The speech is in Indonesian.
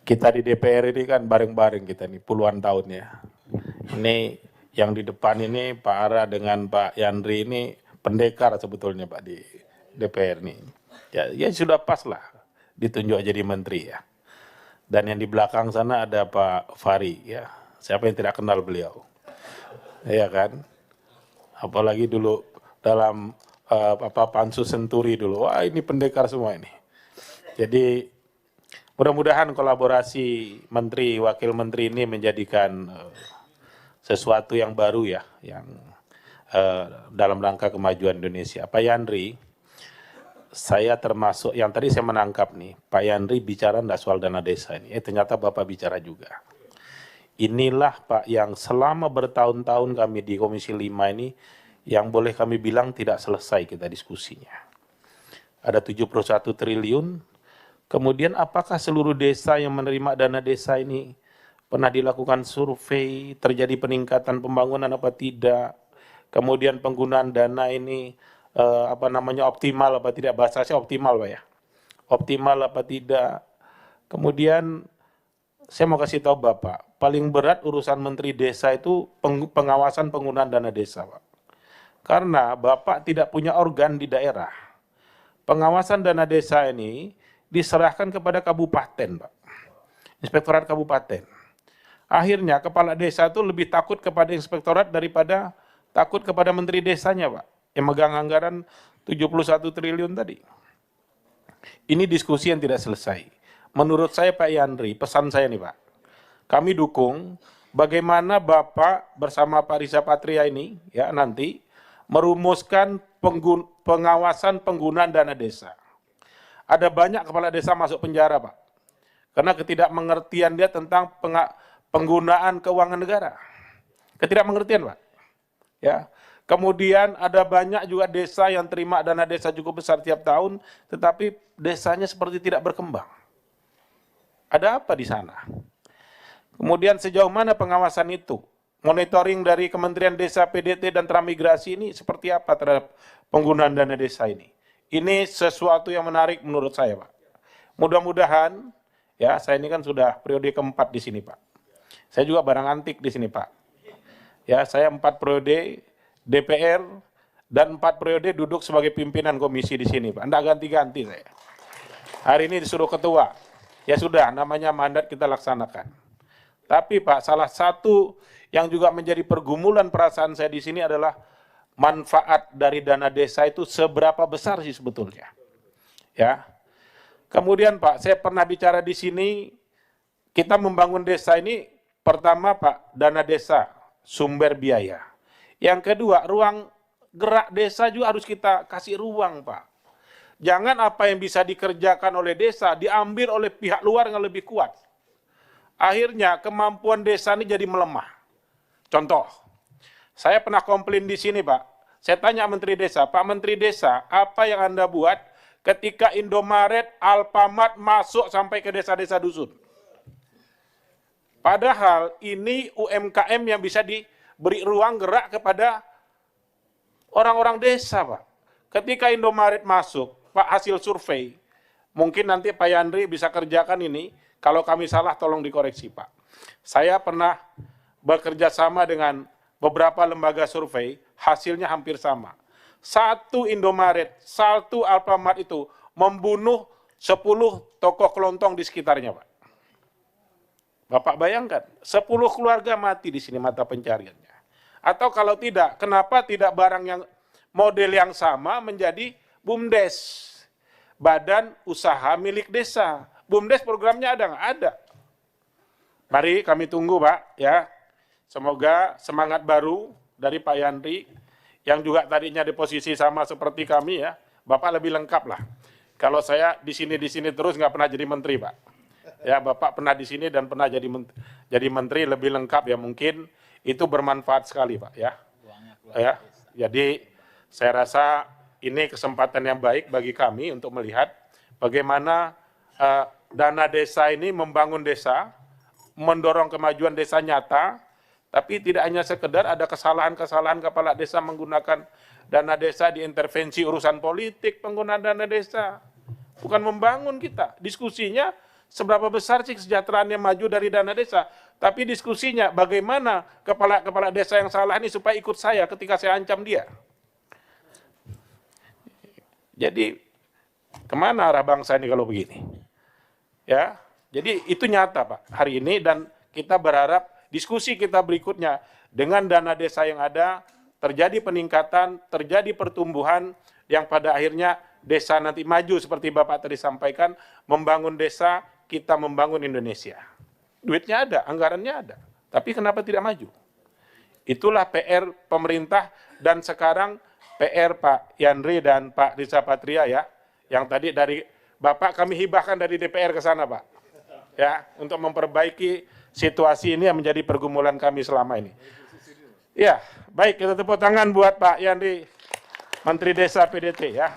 Kita di DPR ini kan bareng-bareng kita nih puluhan tahun ya. Ini yang di depan ini Pak Ara dengan Pak Yandri ini pendekar sebetulnya Pak di DPR nih. Ya sudah pas lah ditunjuk jadi menteri ya. Dan yang di belakang sana ada Pak Fahri ya. Siapa yang tidak kenal beliau? Ya kan? Apalagi dulu dalam pansus Senturi dulu. Wah, ini pendekar semua ini. Jadi mudah-mudahan kolaborasi menteri, wakil menteri ini menjadikan sesuatu yang baru ya, yang dalam rangka kemajuan Indonesia. Pak Yandri, saya termasuk yang tadi saya menangkap nih, Pak Yandri bicara enggak soal dana desa ini. Ternyata Bapak bicara juga. Inilah Pak yang selama bertahun-tahun kami di Komisi 5 ini, yang boleh kami bilang tidak selesai kita diskusinya. Ada 71 triliun, kemudian apakah seluruh desa yang menerima dana desa ini pernah dilakukan survei, terjadi peningkatan pembangunan apa tidak, kemudian penggunaan dana ini optimal apa tidak, bahasa saya optimal Pak ya, optimal apa tidak. Kemudian saya mau kasih tahu Bapak, paling berat urusan Menteri Desa itu pengawasan penggunaan dana desa Pak. Karena Bapak tidak punya organ di daerah. Pengawasan dana desa ini diserahkan kepada kabupaten Pak, Inspektorat Kabupaten. Akhirnya kepala desa itu lebih takut kepada inspektorat daripada takut kepada menteri desanya Pak, yang megang anggaran 71 triliun tadi. Ini diskusi yang tidak selesai. Menurut saya Pak Yandri, pesan saya nih Pak, kami dukung bagaimana Bapak bersama Pak Riza Patria ini ya nanti merumuskan pengawasan penggunaan dana desa. Ada banyak kepala desa masuk penjara Pak, karena ketidakmengertian dia tentang penggunaan keuangan negara. Ketidakmengertian Pak. Ya. Kemudian ada banyak juga desa yang terima dana desa cukup besar tiap tahun, tetapi desanya seperti tidak berkembang. Ada apa di sana? Kemudian sejauh mana pengawasan itu? Monitoring dari Kementerian Desa, PDT, dan Transmigrasi ini seperti apa terhadap penggunaan dana desa ini? Ini sesuatu yang menarik menurut saya Pak. Mudah-mudahan, ya saya ini kan sudah periode keempat di sini Pak. Saya juga barang antik di sini Pak. Ya, saya 4 periode DPR dan 4 periode duduk sebagai pimpinan komisi di sini Pak. Enggak ganti-ganti saya. Hari ini disuruh ketua. Ya sudah, namanya mandat kita laksanakan. Tapi Pak, salah satu yang juga menjadi pergumulan perasaan saya di sini adalah manfaat dari dana desa itu seberapa besar sih sebetulnya. Ya. Kemudian Pak, saya pernah bicara di sini, kita membangun desa ini pertama Pak, dana desa, sumber biaya. Yang kedua, ruang gerak desa juga harus kita kasih ruang Pak. Jangan apa yang bisa dikerjakan oleh desa diambil oleh pihak luar yang lebih kuat. Akhirnya kemampuan desa ini jadi melemah. Contoh, saya pernah komplain di sini Pak. Saya tanya Menteri Desa, Pak Menteri Desa, apa yang Anda buat ketika Indomaret, Alfamart masuk sampai ke desa-desa dusun? Padahal ini UMKM yang bisa diberi ruang gerak kepada orang-orang desa Pak. Ketika Indomaret masuk, Pak, hasil survei, mungkin nanti Pak Yandri bisa kerjakan ini, kalau kami salah tolong dikoreksi Pak. Saya pernah bekerja sama dengan beberapa lembaga survei, hasilnya hampir sama. Satu Indomaret, satu Alfamart itu membunuh 10 toko kelontong di sekitarnya Pak. Bapak bayangkan, 10 keluarga mati di sini mata pencariannya. Atau kalau tidak, kenapa tidak barang yang model yang sama menjadi BUMDes, Badan Usaha Milik Desa. BUMDes programnya ada nggak? Ada. Mari kami tunggu Pak, ya. Semoga semangat baru dari Pak Yandri, yang juga tadinya di posisi sama seperti kami ya, Bapak lebih lengkap lah. Kalau saya di sini terus nggak pernah jadi menteri Pak. Ya Bapak pernah di sini dan pernah jadi menteri lebih lengkap ya, mungkin itu bermanfaat sekali Pak ya. Ya, jadi saya rasa ini kesempatan yang baik bagi kami untuk melihat bagaimana dana desa ini membangun desa, mendorong kemajuan desa nyata, tapi tidak hanya sekedar ada kesalahan-kesalahan kepala desa menggunakan dana desa diintervensi urusan politik penggunaan dana desa. Bukan membangun kita. Diskusinya seberapa besar sih kesejahteraan yang maju dari dana desa. Tapi diskusinya bagaimana kepala desa yang salah ini supaya ikut saya ketika saya ancam dia. Jadi kemana arah bangsa ini kalau begini? Ya, jadi itu nyata Pak hari ini, dan kita berharap diskusi kita berikutnya dengan dana desa yang ada terjadi peningkatan, terjadi pertumbuhan yang pada akhirnya desa nanti maju seperti Bapak tadi sampaikan, membangun desa, kita membangun Indonesia. Duitnya ada, anggarannya ada, tapi kenapa tidak maju? Itulah PR pemerintah, dan sekarang PR Pak Yandri dan Pak Riza Patria ya, yang tadi dari Bapak kami hibahkan dari DPR ke sana Pak, ya, untuk memperbaiki situasi ini yang menjadi pergumulan kami selama ini. Ya, baik, kita tepuk tangan buat Pak Yandri, Menteri Desa PDT ya.